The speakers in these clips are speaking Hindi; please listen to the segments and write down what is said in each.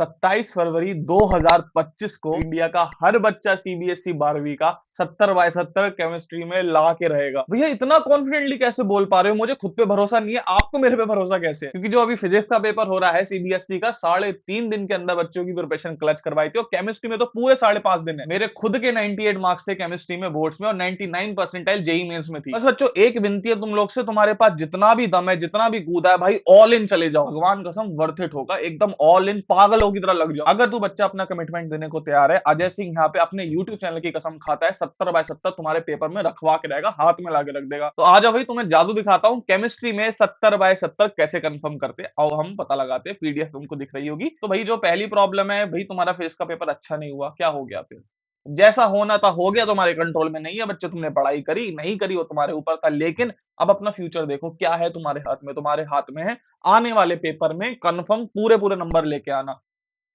27 फरवरी 2025 को इंडिया का हर बच्चा सीबीएसई 12वीं का 70/70 केमिस्ट्री में ला के रहेगा। भैया इतना कॉन्फिडेंटली कैसे बोल पा रहे हो? मुझे खुद पे भरोसा नहीं है, आपको मेरे पे भरोसा कैसे है? क्योंकि जो अभी फिजिक्स का पेपर हो रहा है सीबीएसई का, 3.5 दिन के अंदर बच्चों की प्रिपरेशन क्लच करवाई थी, और केमिस्ट्री में तो पूरे 5.5 दिन है। मेरे खुद के 98 मार्क्स थे केमिस्ट्री में बोर्ड्स में, और 99 परसेंटाइल जेई मेंस में थी। बस बच्चों एक विनती है तुम लोग से, तुम्हारे पास जितना भी दम है, जितना भी कूदा है भाई, ऑल इन चले जाओ। भगवान कसम वर्थ इट होगा, एकदम ऑल इन पागलों की तरह लग जाओ। अगर तू बच्चा अपना कमिटमेंट देने को तैयार है, अजय सिंह यहाँ पे अपने यूट्यूब चैनल की कसम खाता है, 70/70 तुम्हारे पेपर में रखवा के रहेगा, हाथ में लाके रख देगा। तो आ जाओ भाई, तुम्हें जादू दिखाता हूँ, केमिस्ट्री में 70/70 कैसे कंफर्म करते हैं। आओ हम पता लगाते हैं। पीडीएफ तुमको दिख रही होगी। तो भाई जो पहली प्रॉब्लम है, भाई तुम्हारा फेस का पेपर अच्छा नहीं हुआ, क्या हो गया फिर? जैसा होना था हो गया, तुम्हारे कंट्रोल में नहीं है बच्चे। तुमने पढ़ाई करी नहीं करी वो तुम्हारे ऊपर था, लेकिन अब अपना फ्यूचर देखो, क्या है तुम्हारे हाथ में? तुम्हारे हाथ में है आने वाले पेपर में कंफर्म पूरे पूरे नंबर लेके आना।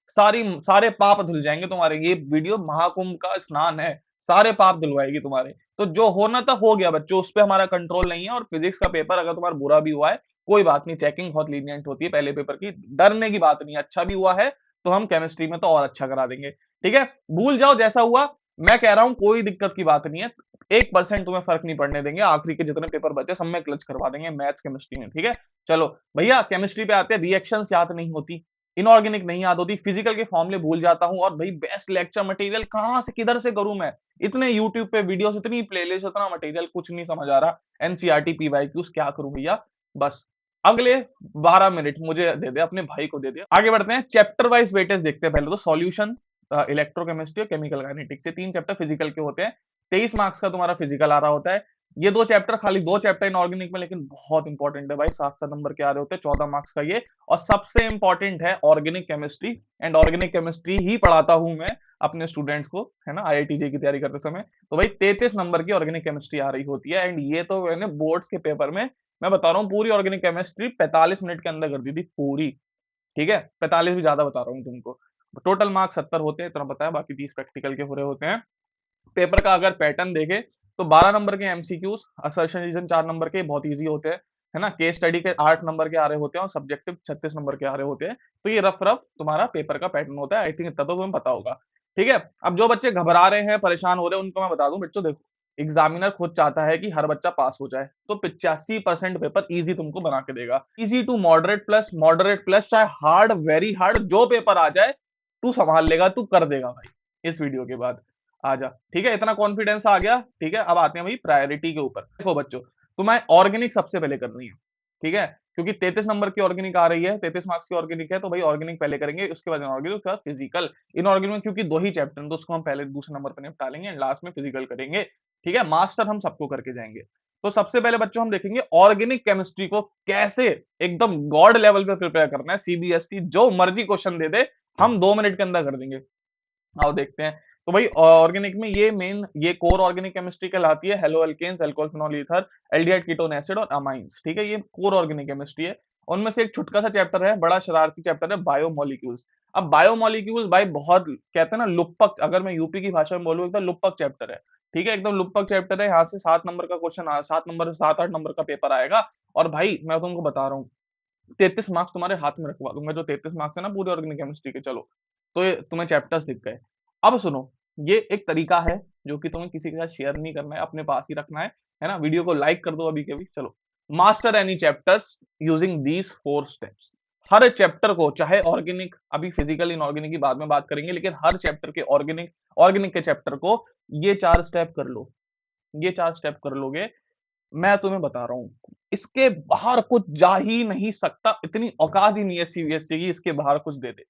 सारे पाप धुल जाएंगे तुम्हारे। ये वीडियो महाकुंभ का स्नान है, सारे पाप धुलवाएगी तुम्हारे। तो जो होना था हो गया बच्चों, उस पर हमारा कंट्रोल नहीं है। और फिजिक्स का पेपर अगर तुम्हारा बुरा भी हुआ है, कोई बात नहीं, चेकिंग बहुत लीनियंट होती है पहले पेपर की, डरने की बात नहीं है। अच्छा भी हुआ है तो हम केमिस्ट्री में तो और अच्छा करा देंगे, ठीक है? भूल जाओ जैसा हुआ। मैं कह रहा हूं कोई दिक्कत की बात नहीं है, 1% तुम्हें फर्क नहीं पड़ने देंगे। आखिरी के जितने पेपर बचे सब में क्लच करवा देंगे, मैथ्स केमिस्ट्री में, ठीक है? चलो भैया केमिस्ट्री पे आते हैं। रिएक्शंस याद नहीं होती, इनऑर्गेनिक नहीं याद होती, फिजिकल के फॉर्मूले भूल जाता हूं, और भाई बेस्ट लेक्चर मटेरियल कहां से किधर से करूं मैं? इतने यूट्यूब पे वीडियोस, इतनी प्लेलिस्ट, इतना मटेरियल, कुछ नहीं समझ आ रहा। एनसीईआरटी पीवाईक्यूज क्या करूं भैया? बस अगले 12 मिनट मुझे दे दे, अपने भाई को दे दे। आगे बढ़ते हैं, चैप्टर वाइज वेटेज देखते हैं। पहले तो सॉल्यूशन, इलेक्ट्रोकेमिस्ट्री और केमिकल काइनेटिक्स, ये 3 चैप्टर फिजिकल के होते हैं। 23 मार्क्स का तुम्हारा फिजिकल आ रहा होता है। ये 2 चैप्टर, खाली 2 चैप्टर इनऑर्गेनिक में, लेकिन बहुत इंपॉर्टेंट है भाई। 7-7 नंबर के आ रहे होते हैं, 14 मार्क्स का ये। और सबसे इंपॉर्टेंट है organic chemistry, and organic chemistry ही पढ़ाता हूं मैं अपने स्टूडेंट्स को, है ना, आईआईटी जे की तैयारी करते समय। तो भाई 33 नंबर की ऑर्गेनिक केमिस्ट्री आ रही होती है। एंड ये तो मैंने बोर्ड्स के पेपर में, मैं बता रहा हूँ, पूरी ऑर्गेनिक केमिस्ट्री 45 मिनट के अंदर कर दी थी पूरी, ठीक है? 45 भी ज्यादा बता रहा हूँ तुमको। टोटल मार्क्स 70 होते हैं, इतना पता है, बाकी 30 प्रैक्टिकल के हो रहे होते हैं। पेपर का अगर पैटर्न देखें तो 12 नंबर के एमसीक्यूज, असर्शन रीजन 4 नंबर के बहुत इजी होते हैं, है ना? केस स्टडी के 8 नंबर के आ रहे होते हैं, और सब्जेक्टिव 36 नंबर के आ रहे होते हैं। तो ये रफ रफ तुम्हारा पेपर का पैटर्न होता है। आई थिंक इतना तो तुम्हें पता होगा, ठीक है? अब जो बच्चे घबरा रहे हैं, परेशान हो रहे हैं, उनको मैं बता दूं बच्चों, देखो एग्जामिनर खुद चाहता है कि हर बच्चा पास हो जाए, तो 85% पेपर इजी तुमको बना के देगा। Easy to moderate plus, moderate plus, चाहे हार्ड वेरी हार्ड जो पेपर आ जाए, तू संभाल लेगा, तू कर देगा भाई इस वीडियो के बाद। आजा, ठीक है? इतना कॉन्फिडेंस आ गया, ठीक है? अब आते हैं भाई प्रायोरिटी के ऊपर। देखो बच्चों, तुम्हें ऑर्गेनिक सबसे पहले करनी है, ठीक है? क्योंकि 33 नंबर की ऑर्गेनिक आ रही है, 33 मार्क्स की ऑर्गेनिक है, तो भाई ऑर्गेनिक पहले करेंगे, उसके बाद इनऑर्गेनिक, उसके बाद फिजिकल। इनऑर्गेनिक में क्योंकि 2 ही चैप्टर हैं, तो उसको हम पहले दूसरे नंबर पर निपटा लेंगे, एंड लास्ट में फिजिकल करेंगे, ठीक है? मास्टर हम सबको करके जाएंगे। तो सबसे पहले बच्चों हम देखेंगे ऑर्गेनिक केमिस्ट्री को कैसे एकदम गॉड लेवल पे प्रिपेयर करना है। सीबीएसई जो मर्जी क्वेश्चन दे दे, हम 2 मिनट के अंदर कर देंगे। आओ देखते हैं। तो भाई ऑर्गेनिक में ये कोर ऑर्गेनिक केमिस्ट्री कहलाती है। Haloalkanes, alcohol, phenol, ether, aldehyde, ketone, acid और अमाइंस, ठीक है? ये कोर ऑर्गेनिक केमिस्ट्री है। उनमें से एक छोटका सा चैप्टर है, बड़ा शरारती चैप्टर है, बायोमोलिक्यूल्स। अब बायोमोलिक्यूल्स भाई बहुत कहते हैं ना लुप्पक, अगर मैं यूपी की भाषा में बोलूं, एकदम लुप्पक चैप्टर है, ठीक है? एकदम लुप्पक चैप्टर है। यहाँ से 7 नंबर का क्वेश्चन, 7 नंबर, 7-8 नंबर का पेपर आएगा। और भाई मैं तुमको बता रहा हूँ, 33 मार्क्स तुम्हारे हाथ में रखवा दूंगा। जो 33 मार्क्स है ना पूरी ऑर्गेनिक केमिस्ट्री के, चलो तो ये तुम्हें चैप्टर्स दिख गए। अब सुनो, ये एक तरीका है जो कि तुम्हें किसी के साथ शेयर नहीं करना है, अपने पास ही रखना है ना? वीडियो को लाइक कर दो अभी के अभी। चलो, master any chapters using these 4 steps. Her chapter को, चाहे ऑर्गेनिक, अभी फिजिकल इनऑर्गेनिक की बाद में बात करेंगे, लेकिन हर चैप्टर के ऑर्गेनिक के चैप्टर को ये 4 स्टेप कर लो। ये 4 स्टेप कर लोगे, मैं तुम्हें बता रहा हूं, इसके बाहर कुछ जा ही नहीं सकता। इतनी औकात ही नहीं है सीबीएसई की इसके बाहर कुछ दे दे।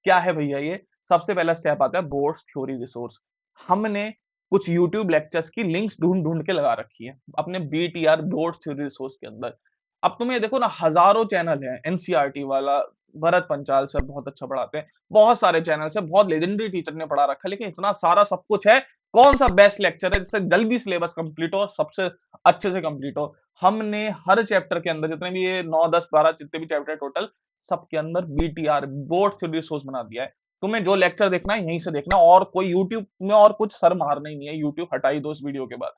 क्या है भैया ये? सबसे पहला स्टेप आता है बोर्ड्स थ्योरी रिसोर्स। हमने कुछ यूट्यूब लेक्चर्स की लिंक्स ढूंढ ढूंढ के लगा रखी है अपने बीटीआर बोर्ड्स थ्योरी रिसोर्स के अंदर। अब तुम्हें देखो ना, हजारों चैनल है। एनसीईआरटी वाला भरत पंचाल सर बहुत अच्छा पढ़ाते हैं, बहुत सारे चैनल है, बहुत लेजेंडरी टीचर ने पढ़ा रखा है, लेकिन इतना सारा सब कुछ है, कौन सा बेस्ट लेक्चर है जिससे जल्दी सिलेबस कंप्लीट हो और सबसे अच्छे से कंप्लीट हो? हमने हर चैप्टर के अंदर, जितने भी ये 9, 10, 12 जितने भी चैप्टर टोटल, सबके अंदर बीटीआर बोर्ड थ्योरी रिसोर्स बना दिया है। तुम्हें जो लेक्चर देखना है यहीं से देखना, और कोई यूट्यूब में और कुछ सर मारना ही नहीं है। यूट्यूब हटा ही दो इस वीडियो के बाद,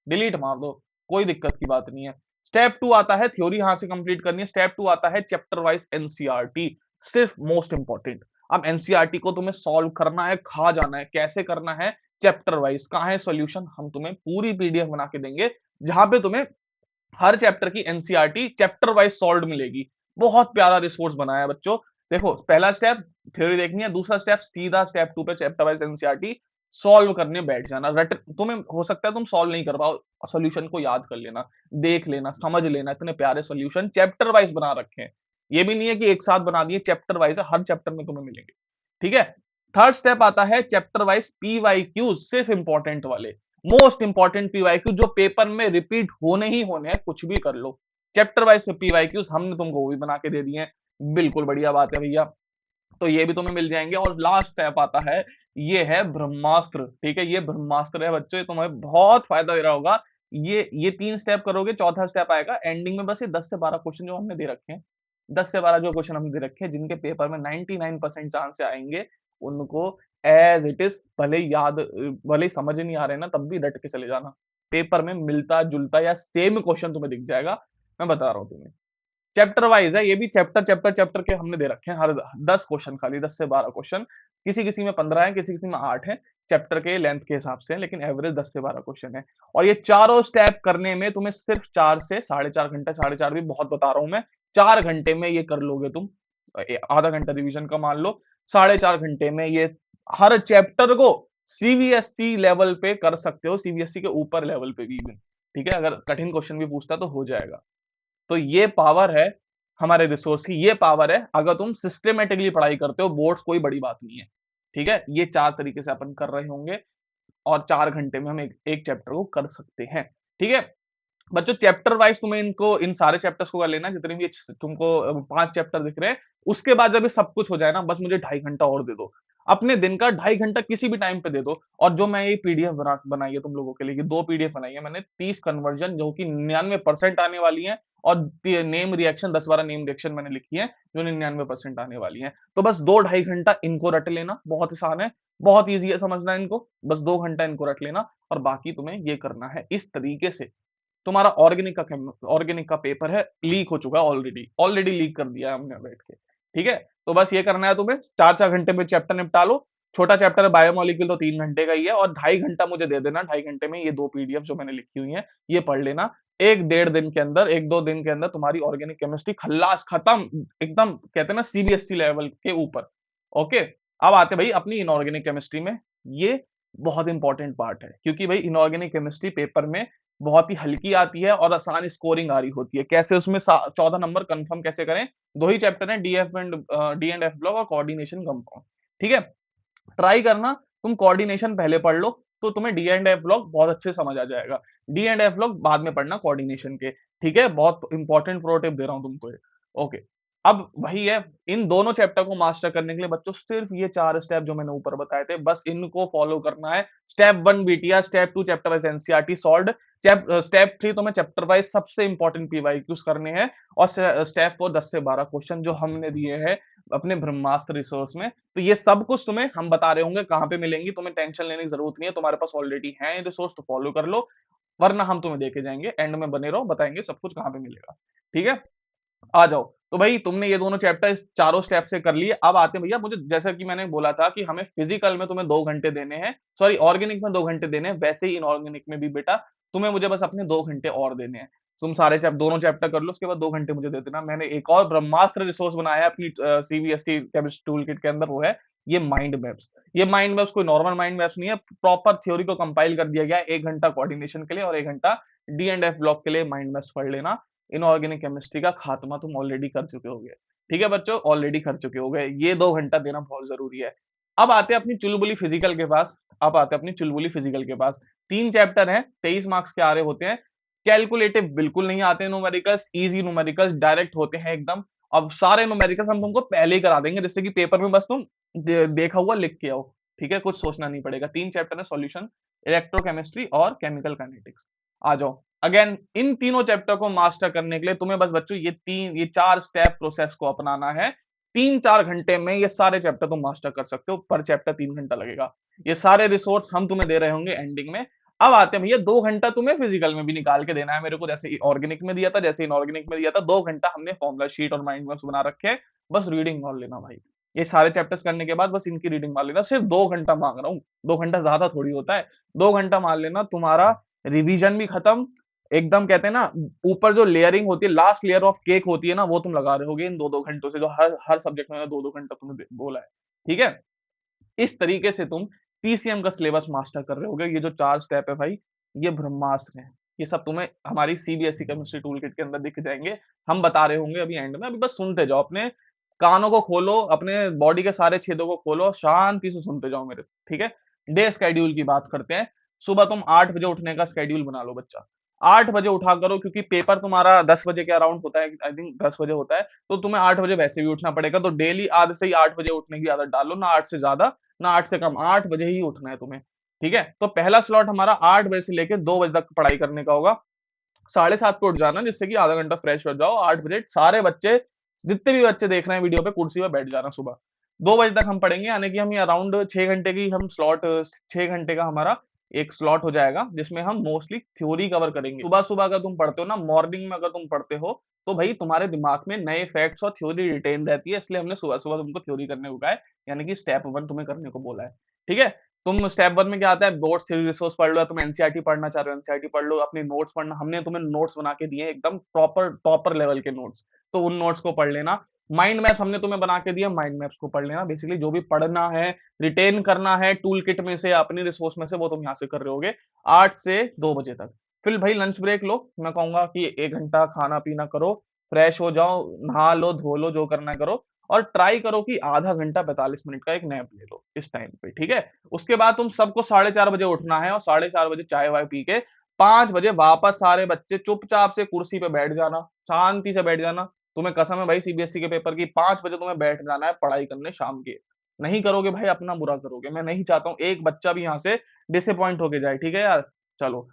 डिलीट मार दो, कोई दिक्कत की बात नहीं है। स्टेप 2 आता है, थ्योरी यहां से कंप्लीट करनी है। स्टेप 2 आता है चैप्टर वाइज एनसीईआरटी। सिर्फ मोस्ट इंपॉर्टेंट। अब एनसीईआरटी को तुम्हें सॉल्व करना है, खा जाना है। कैसे करना है? Chapter wise. कहाँ है सॉल्यूशन? हम तुम्हें पूरी पीडीएफ बना के देंगे, जहां पे तुम्हें हर चैप्टर की एनसीईआरटी चैप्टर वाइज सॉल्व मिलेगी। बहुत प्यारा रिसोर्स बनाया है बच्चों। देखो, पहला स्टेप थ्योरी देखनी है, दूसरा स्टेप सीधा स्टेप 2 पे चैप्टर वाइज एनसीईआरटी सॉल्व करने बैठ जाना। रट तुम्हें हो सकता है तुम सॉल्व नहीं कर पाओ, सॉल्यूशन को याद कर लेना, देख लेना, समझ लेना। इतने प्यारे सॉल्यूशन चैप्टर वाइज बना रखे हैं। ये भी नहीं है कि एक साथ बना दिए, चैप्टर वाइज है, हर चैप्टर में तुम्हें मिलेंगे। ठीक है। थर्ड स्टेप आता है चैप्टर वाइज पीवाईक्यूज, सिर्फ इंपॉर्टेंट वाले, मोस्ट इंपॉर्टेंट पीवाईक्यू जो पेपर में रिपीट होने ही होने हैं, कुछ भी कर लो। चैप्टर वाइज पीवाईक्यूज हमने तुमको वो भी बना के दे दिए हैं। बिल्कुल बढ़िया बात है भैया। तो ये भी तुम्हें मिल जाएंगे। और लास्ट स्टेप आता है, ये है ब्रह्मास्त्र। ठीक है, ये ब्रह्मास्त्र है बच्चों, ये तुम्हें बहुत फायदा दे रहा होगा। ये 3 स्टेप करोगे, चौथा स्टेप आएगा एंडिंग में। बस ये 10 से 12 क्वेश्चन जो हमने दे रखे हैं, 10 से 12 जो क्वेश्चन हमने दे रखे हैं, जिनके पेपर में 99% चांस से आएंगे, उनको एज इट इज, भले ही समझ नहीं आ रहे ना, तब भी रट के चले जाना। पेपर में मिलता जुलता या सेम क्वेश्चन तुम्हें दिख जाएगा, मैं बता रहा हूँ तुम्हें। चैप्टर वाइज है ये भी, चैप्टर चैप्टर चैप्टर के हमने दे रखे हैं, हर 10 क्वेश्चन, खाली 10 से 12 क्वेश्चन। किसी किसी में 15 है, किसी किसी में 8 है, चैप्टर के लेंथ के हिसाब से, लेकिन एवरेज 10 से 12 क्वेश्चन है। और ये चारों स्टेप करने में तुम्हें सिर्फ 4 से 4.5 घंटा, 4.5 भी बहुत बता रहा हूं मैं, 4 घंटे में ये कर लोगे तुम। आधा घंटा रिवीजन का मान लो, 4.5 घंटे में ये हर चैप्टर को सीबीएसई लेवल पे कर सकते हो, सीबीएसई के ऊपर लेवल पे भी। ठीक है, अगर कठिन क्वेश्चन भी पूछता तो हो जाएगा। तो ये पावर है हमारे रिसोर्स की, ये पावर है अगर तुम सिस्टमेटिकली पढ़ाई करते हो, बोर्ड्स कोई बड़ी बात नहीं है। ठीक है, ये 4 तरीके से अपन कर रहे होंगे, और 4 घंटे में हम एक चैप्टर को कर सकते हैं। ठीक है बच्चों, चैप्टर वाइज तुम्हें इनको, इन सारे चैप्टर्स को कर लेना, जितने भी तुमको 5 चैप्टर दिख रहे हैं। उसके बाद जब ये सब कुछ हो जाए ना, बस मुझे 2.5 घंटा और दे दो। अपने दिन का 2.5 घंटा किसी भी टाइम पे दे दो। और जो मैं ये पीडीएफ बनाई है तुम लोगों के लिए, 2 पीडीएफ बनाई है मैंने, 30 कन्वर्जन जो कि 99% आने वाली है, और नेम रिएक्शन, 10-12 नेम रिएक्शन मैंने लिखी है जो 99% आने वाली है। तो बस 2-2.5 घंटा इनको रट लेना, बहुत आसान है, बहुत ईजी है समझना इनको। बस 2 घंटा इनको रट लेना, और बाकी तुम्हें ये करना है इस तरीके से। तुम्हारा ऑर्गेनिक का पेपर है, लीक हो चुका है ऑलरेडी, लीक कर दिया है हमने बैठ के। ठीक है, तो बस ये करना है तुम्हें, 4-4 घंटे में चैप्टर निपटा लो। छोटा चैप्टर है बायोमोलिक्यूल, तो 3 घंटे का ही है, और 2.5 घंटा मुझे दे देना। 2.5 घंटे में ये 2 पीडीएफ जो मैंने लिखी हुई है, ये पढ़ लेना। 1-1.5 दिन के अंदर, 1-2 दिन के अंदर तुम्हारी ऑर्गेनिक केमिस्ट्री खल्लास, खत्म एकदम, कहते हैं ना सीबीएसई लेवल के ऊपर। ओके, अब आते भाई अपनी इनऑर्गेनिक केमिस्ट्री में। ये बहुत इंपॉर्टेंट पार्ट है, क्योंकि भाई इनऑर्गेनिक केमिस्ट्री पेपर में बहुत ही हल्की आती है और आसान स्कोरिंग आ रही होती है। कैसे उसमें 14 नंबर कंफर्म कैसे करें? 2 ही चैप्टर हैं, डी एंड एफ ब्लॉक और कोऑर्डिनेशन कंपाउंड। ठीक है, ट्राई करना तुम कोऑर्डिनेशन पहले पढ़ लो, तो तुम्हें डी एंड एफ ब्लॉक बहुत अच्छे समझ आ जाएगा। डी एंड एफ ब्लॉक बाद में पढ़ना कोऑर्डिनेशन के। ठीक है, बहुत इंपॉर्टेंट प्रो टिप दे रहा हूं तुमको ये। ओके, अब वही है, इन दोनों चैप्टर को मास्टर करने के लिए बच्चों सिर्फ ये 4 स्टेप जो मैंने ऊपर बताए थे, बस इनको फॉलो करना है। Step 1 BTR, step 2 chapter wise NCERT solved, step 3 तुम्हें चैप्टर वाइज सबसे इंपॉर्टेंट पीवाईक्यूज करने हैं, और स्टेप 4 10 से 12 क्वेश्चन जो हमने दिए हैं अपने ब्रह्मास्त्र रिसोर्स में। तो ये सब कुछ तुम्हें हम बता रहे होंगे कहाँ पे मिलेंगी, तुम्हें टेंशन लेने की जरूरत नहीं है, तुम्हारे पास ऑलरेडी है रिसोर्स, तो फॉलो कर लो। वरना हम तुम्हें देके जाएंगे, एंड में बने रहो, बताएंगे सब कुछ कहाँ पे मिलेगा। ठीक है, आ जाओ। तो भाई तुमने ये दोनों चैप्टर इस चारों स्टेप से कर लिए। अब आते हैं भैया, मुझे जैसा कि मैंने बोला था कि हमें फिजिकल में तुम्हें 2 घंटे देने हैं, सॉरी ऑर्गेनिक में 2 घंटे देने हैं, वैसे ही इनऑर्गेनिक में भी बेटा तुम्हें मुझे बस अपने 2 घंटे और देने हैं। तुम सारे दोनों चैप्टर कर लो, उसके बाद 2 घंटे मुझे दे देना। मैंने एक और ब्रह्मास्त्र रिसोर्स बनाया है अपनी सीबीएसई केमिस्ट्री टूल किट के अंदर, वो है ये माइंड मैप्स। ये माइंड मैप्स कोई नॉर्मल माइंड मैप्स नहीं है, प्रॉपर थ्योरी को कंपाइल कर दिया गया है। 1 घंटा कोऑर्डिनेशन के लिए और 1 घंटा डी एंड एफ ब्लॉक के लिए माइंड मैप्स पढ़ लेना। इनऑर्गेनिक केमिस्ट्री का खात्मा तुम ऑलरेडी कर चुके होगे। ठीक है बच्चों, ऑलरेडी कर चुके होगे, ये 2 घंटा देना बहुत जरूरी है। अब आते हैं अपनी चुलबुली फिजिकल के पास। अब आते हैं अपनी चुलबुली फिजिकल के पास। 3 चैप्टर हैं, 23 मार्क्स के आ रहे होते हैं। कैलकुलेटिव बिल्कुल नहीं आते न्यूमेरिकल्स, इजी न्यूमेरिकल्स डायरेक्ट होते हैं एकदम। अब सारे न्यूमेरिकल्स हम तुमको पहले ही करा देंगे, जिससे कि पेपर में बस तुम देखा हुआ लिख के आओ। ठीक है, कुछ सोचना नहीं पड़ेगा। 3 चैप्टर है, सॉल्यूशन, इलेक्ट्रोकेमिस्ट्री और केमिकल काइनेटिक्स। आ जाओ। अगेन इन तीनों चैप्टर को मास्टर करने के लिए तुम्हें बस बच्चों ये 4 स्टेप प्रोसेस को अपनाना है। 3-4 घंटे में ये सारे चैप्टर तुम मास्टर कर सकते हो, पर चैप्टर 3 घंटा लगेगा। ये सारे रिसोर्स हम तुम्हें दे रहे होंगे एंडिंग में। अब आते हैं भैया, 2 घंटा तुम्हें फिजिकल में भी निकाल के देना है मेरे को, जैसे ऑर्गेनिक में दिया था, जैसे इनऑर्गेनिक में दिया था। 2 घंटा हमने फॉर्मुला शीट और माइंड मैप्स बना रखे हैं, बस रीडिंग मान लेना भाई। ये सारे चैप्टर्स करने के बाद बस इनकी रीडिंग मान लेना, सिर्फ 2 घंटा मांग रहा हूँ। 2 घंटा ज्यादा थोड़ी होता है, 2 घंटा मान लेना, तुम्हारा रिवीजन भी खत्म एकदम। कहते हैं ना, ऊपर जो लेयरिंग होती है, लास्ट लेयर ऑफ केक होती है ना, वो तुम लगा रहे होगे इन 2-2 घंटों से, जो हर हर सब्जेक्ट में 2-2 घंटा तुमने बोला है। ठीक है, इस तरीके से तुम पीसीएम का सिलेबस मास्टर कर रहे होगे। ये जो 4 स्टेप है भाई, ये ब्रह्मास्त्र है। ये सब तुम्हें हमारी सीबीएसई केमिस्ट्री टूल किट के अंदर दिख जाएँगे। हम बता रहे होंगे अभी एंड में, अभी बस सुनते जाओ। अपने कानों को खोलो, अपने बॉडी के सारे छेदों को खोलो, शांति से सुनते जाओ मेरे, ठीक है? डे शेड्यूल की बात करते हैं। सुबह तुम 8 बजे उठने का शेड्यूल बना लो बच्चा। 8 बजे उठा करो, क्योंकि पेपर तुम्हारा 10 बजे के अराउंड होता है, आई थिंक 10 बजे होता है, तो तुम्हें 8 बजे वैसे भी उठना पड़ेगा। तो डेली आज से ही 8 बजे उठने की आदत डालो, ना 8 से ज़्यादा, ना 8 से कम, 8 बजे ही उठना है तुम्हें, ठीक है? तो पहला स्लॉट हमारा 8 बजे से लेके 2 बजे तक पढ़ाई करने का होगा। 7:30 पे उठ जाना, जिससे कि आधा घंटा फ्रेश हो जाओ। 8 बजे सारे बच्चे, जितने भी बच्चे देख रहे हैं वीडियो पे, कुर्सी पे बैठ जाना सुबह। 2 बजे तक हम पढ़ेंगे, यानी कि हम ये अराउंड 6 घंटे की हम स्लॉट, 6 घंटे का हमारा एक स्लॉट हो जाएगा, जिसमें हम मोस्टली थ्योरी कवर करेंगे। सुबह-सुबह अगर तुम पढ़ते हो ना, मॉर्निंग में अगर तुम पढ़ते हो, तो भाई तुम्हारे दिमाग में नए फैक्ट्स और थ्योरी रिटेन रहती है, इसलिए हमने सुबह-सुबह तुमको थ्योरी करने को कहा है, यानी कि स्टेप 1 तुम्हें करने को बोला है। ठीक है? तुम स्टेप 1 में क्या आता है, नोट्स, थ्योरी, रिसोर्स पढ़ लो, या तुम एनसीईआरटी पढ़ना चाह रहे हो, एनसीईआरटी पढ़ लो, अपने नोट्स पढ़ना, हमने तुम्हें नोट्स बना के दिए हैं एकदम प्रॉपर टॉपर लेवल के नोट्स, तो उन नोट्स को पढ़ लेना। माइंड मैप हमने तुम्हें बना के दिया, माइंड मैप्स को पढ़ लेना। बेसिकली जो भी पढ़ना है, रिटेन करना है टूल किट में से या अपनी रिसोर्स में से, वो तुम यहाँ से कर रहे होगे 8 से 2 बजे तक। फिर भाई लंच ब्रेक लो, मैं कहूँगा कि 1 घंटा खाना-पीना करो, फ्रेश हो जाओ, नहा लो, धो लो, जो करना है करो, और ट्राई करो कि आधा घंटा 45 मिनट का एक नैप ले लो इस टाइम पे, ठीक है? उसके बाद तुम सबको 4:30 बजे उठना है, और 4:30 बजे चाय-वाय पी के 5 बजे वापस सारे बच्चे चुपचाप से कुर्सी पे बैठ जाना, शांति से बैठ जाना। तुम्हें कसम है भाई सीबीएसई के पेपर की, 5 बजे तुम्हें बैठ जाना है पढ़ाई करने शाम के। नहीं करोगे भाई अपना बुरा करोगे। मैं नहीं चाहता हूँ एक बच्चा भी यहाँ से डिसअपॉइंट होके जाए, ठीक है यार? चलो,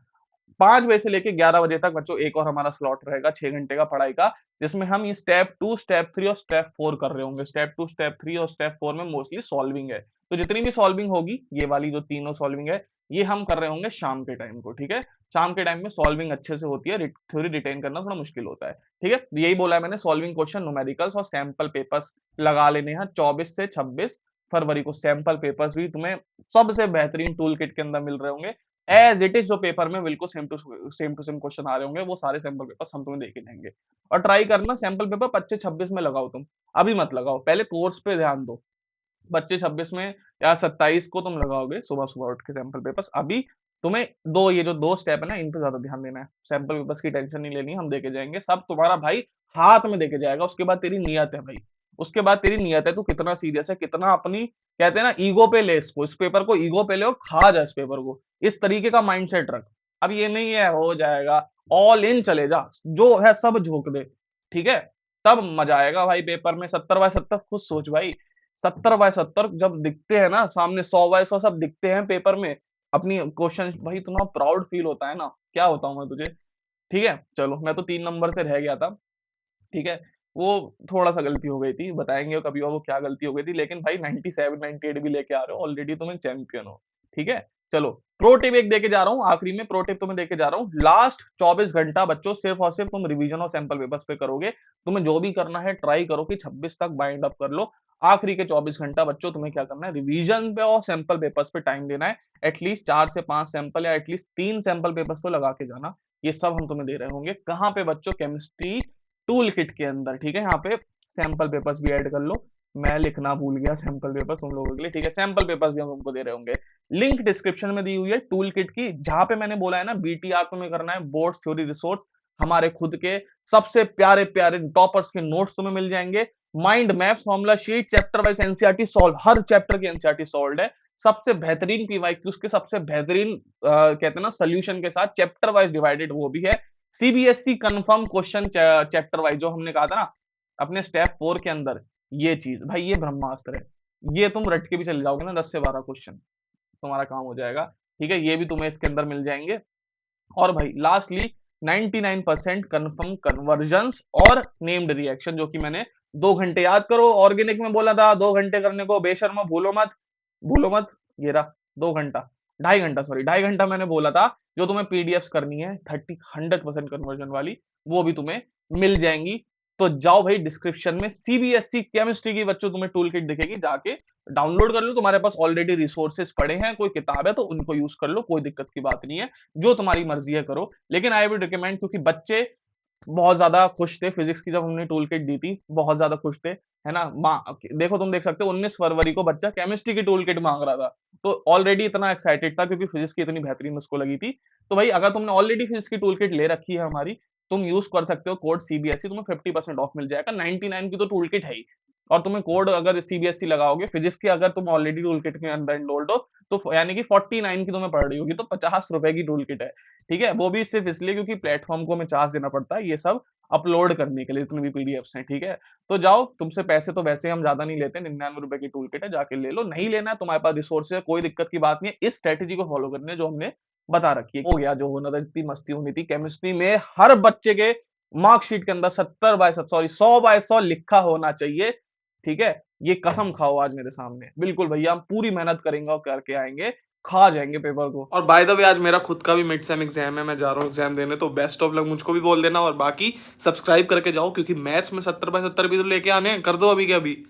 5 बजे से लेके 11 बजे तक बच्चों एक और हमारा स्लॉट रहेगा 6 घंटे का पढ़ाई का, जिसमें हम ये स्टेप 2, स्टेप 3 और स्टेप 4 कर रहे होंगे। स्टेप 2, स्टेप 3 और स्टेप 4 में मोस्टली सॉल्विंग है। तो जितनी भी सॉल्विंग होगी, ये वाली जो तीनों सॉल्विंग है, ये हम कर रहे होंगे शाम के टाइम को, ठीक है? शाम के टाइम में सॉल्विंग अच्छे से होती है, थ्योरी रिटेन करना थोड़ा मुश्किल होता है, ठीक है? यही बोला है मैंने, सॉल्विंग क्वेश्चन, न्यूमेरिकल्स और सैंपल पेपर्स लगा लेने हैं। 24 से 26 फरवरी को सैंपल पेपर्स भी तुम्हें सबसे बेहतरीन टूल किट के अंदर मिल रहे होंगे। एज इट इज जो पेपर में बिल्कुल सेम टू सेम क्वेश्चन आ रहे होंगे, वो सारे सैंपल पेपर्स हम तुम्हें देके देंगे। और ट्राई करना सैंपल पेपर 25-26 में लगाओ तुम, अभी मत लगाओ, पहले कोर्स पे ध्यान दो। 25-26 में या 27 को तुम लगाओगे सुबह-सुबह उठ के सैंपल पेपर्स। अभी तुम्हें 2, ये जो 2 स्टेप है ना, इन पे ज़्यादा ध्यान देना है। सैंपल पेपर्स की टेंशन नहीं लेनी है, हम देके जाएँगे। सब तुम्हारा भाई हाथ में देके जाएगा, उसके बाद तेरी नियत है भाई। उसके बाद तेरी नियत है, तू कितना सीरियस है, कितना अपनी, कहते हैं ना, ईगो पे ले इसको, इस पेपर को ईगो पे ले और खा जा इस पेपर को। इस तरीके का माइंडसेट रख। अब ये नहीं है हो जाएगा, ऑल इन चले जा, जो है सब झोंक दे, ठीक है? तब मजा आएगा भाई पेपर में। 70 बाय 70 खुद सोच भाई, 70 बाय 70 जब दिखते हैं ना सामने, 100 बाय 100 सब दिखते हैं पेपर में, अपनी क्वेश्चन, भाई इतना प्राउड फील होता है ना, क्या बताऊं मैं तुझे। ठीक है, चलो, मैं तो 3 नंबर से रह गया था, ठीक है? वो थोड़ा-सा गलती हो गई थी, बताएँगे कभी और वो क्या गलती हो गई थी, लेकिन भाई 97, 98 भी लेके आ रहे हो, ऑलरेडी तुम एक चैंपियन हो, ठीक है? चलो, प्रो टिप एक देके जा रहा हूँ, आखिरी में प्रो टिप तुम्हें देके जा रहा हूँ। लास्ट 24 घंटा बच्चों सिर्फ और सिर्फ तुम रिवीजन और सैंपल पेपर्स पे करोगे। तुम्हें जो भी करना है ट्राई करो कि 26 तक बाइंड अप कर लो। आखिरी के 24 घंटा बच्चों तुम्हें क्या करना है, रिवीजन पे और सैंपल पेपर्स पे टाइम देना है। एटलीस्ट 4 से 5 सैंपल, या एटलीस्ट 3 सैंपल पेपर्स तो लगा के जाना। ये सब हम तुम्हें दे रहे होंगे। कहाँ पे बच्चों? केमिस्ट्री टूल किट के अंदर, ठीक है? यहाँ पे सैंपल पेपर्स भी ऐड कर लो। मैं लिखना भूल गया सैंपल पेपर्स तुम लोगों के लिए, ठीक है? सैंपल पेपर्स भी हम तुमको दे रहे होंगे। लिंक डिस्क्रिप्शन में दी हुई है टूल किट की, जहां पे मैंने बोला है ना, बीटीआर तुम्हें करना है, बोर्ड्स थ्योरी रिसोर्स, हमारे खुद के सबसे प्यारे प्यारे टॉपर्स के नोट्स तुम्हें मिल जाएंगे। Mind map, formula sheet, chapter wise NCERT solve, हर चैप्टर की एनसीईआरटी सॉल्व है। सबसे बेहतरीन पीवाईक्यूज के सबसे बेहतरीन कहते हैं ना सोल्यूशन के साथ, चैप्टर वाइज डिवाइडेड वो भी है। CBSE confirm question chapter wise, जो हमने कहा था ना अपने स्टेप 4 के अंदर, ये चीज भाई, ये ब्रह्मास्त्र है। ये तुम रट के भी चले जाओगे ना, 10 से 12 क्वेश्चन तुम्हारा काम हो जाएगा, ठीक है? ये भी तुम्हें इसके अंदर मिल जाएंगे। और भाई लास्टली 99% कंफर्म कन्वर्जंस और नेम्ड रिएक्शन, जो कि मैंने 2 घंटे, याद करो ऑर्गेनिक में बोला था 2 घंटे करने को, बेशर्मो भूलो मत, भूलो मत। ये रहा 2 घंटा 2.5 घंटा मैंने बोला था। जो तुम्हें पीडीएफ्स करनी है 100% कन्वर्जन वाली, वो भी तुम्हें मिल जाएंगी। तो जाओ भाई डिस्क्रिप्शन में सीबीएसई केमिस्ट्री की बच्चों तुम्हें टूल किट दिखेगी, जाके डाउनलोड कर लो। तुम्हारे पास ऑलरेडी रिसोर्सेस पड़े हैं, कोई किताब है तो उनको यूज कर लो, कोई दिक्कत की बात नहीं है। जो तुम्हारी मर्जी है करो, लेकिन आई वुड रिकमेंड, क्योंकि बच्चे बहुत ज़्यादा खुश थे फिज़िक्स की जब हमने टूल किट दी थी, बहुत ज़्यादा खुश थे, है ना? देखो तुम देख सकते हो 19 फरवरी को बच्चा केमिस्ट्री की टूल किट माँग रहा था। तो ऑलरेडी इतना एक्साइटेड था क्योंकि फिज़िक्स की इतनी बेहतरीन उसको लगी थी। तो भाई अगर तुमने ऑलरेडी फिज़िक्स की टूल किट ले रखी है हमारी, तुम यूज़ कर सकते हो कोड सीबीएसई, तुम्हें 50% ऑफ मिल जाएगा। 99 की तो टूल किट है ही। और तुम्हें कोड अगर सीबीएसई लगाओगे, फिज़िक्स की अगर तुम ऑलरेडी टूल किट के अंदर एनरोल्ड हो, तो यानी कि 49 की तुम्हें पड़ रही होगी, तो ₹50 की टूल किट है। ठीक है? वो भी सिर्फ़ इसलिए क्योंकि प्लेटफ़ॉर्म को हमें चार्ज देना पड़ता है, ये सब अपलोड करने के लिए जितने भी पीडीएफ्स हैं, ठीक है? तो जाओ, तुमसे पैसे तो वैसे हम ज़्यादा नहीं लेते, ₹99 की टूल किट है, जाके ले लो। नहीं लेना है, तुम्हारे पास रिसोर्स है, कोई दिक्कत की बात नहीं है। इस स्ट्रैटेजी को फॉलो करनी है जो हमने बता रखी है। हो गया जो होना था, इतनी मस्ती होनी थी। केमिस्ट्री में हर बच्चे के मार्कशीट के अंदर 100 बाय 100 लिखा होना चाहिए, ठीक है? ये कसम खाओ आज मेरे सामने। बिल्कुल भैया, हम पूरी मेहनत करेंगे और करके आएँगे, खा जाएँगे पेपर को। और बाय द वे आज मेरा खुद का भी मिड सेम एग्जाम है, मैं जा रहा हूँ एग्जाम देने, तो बेस्ट ऑफ लक मुझको भी बोल देना। और बाकी सब्सक्राइब करके जाओ, क्योंकि मैथ्स में 70 बाय 70 भी तो लेके आने हैं, कर दो अभी के अभी।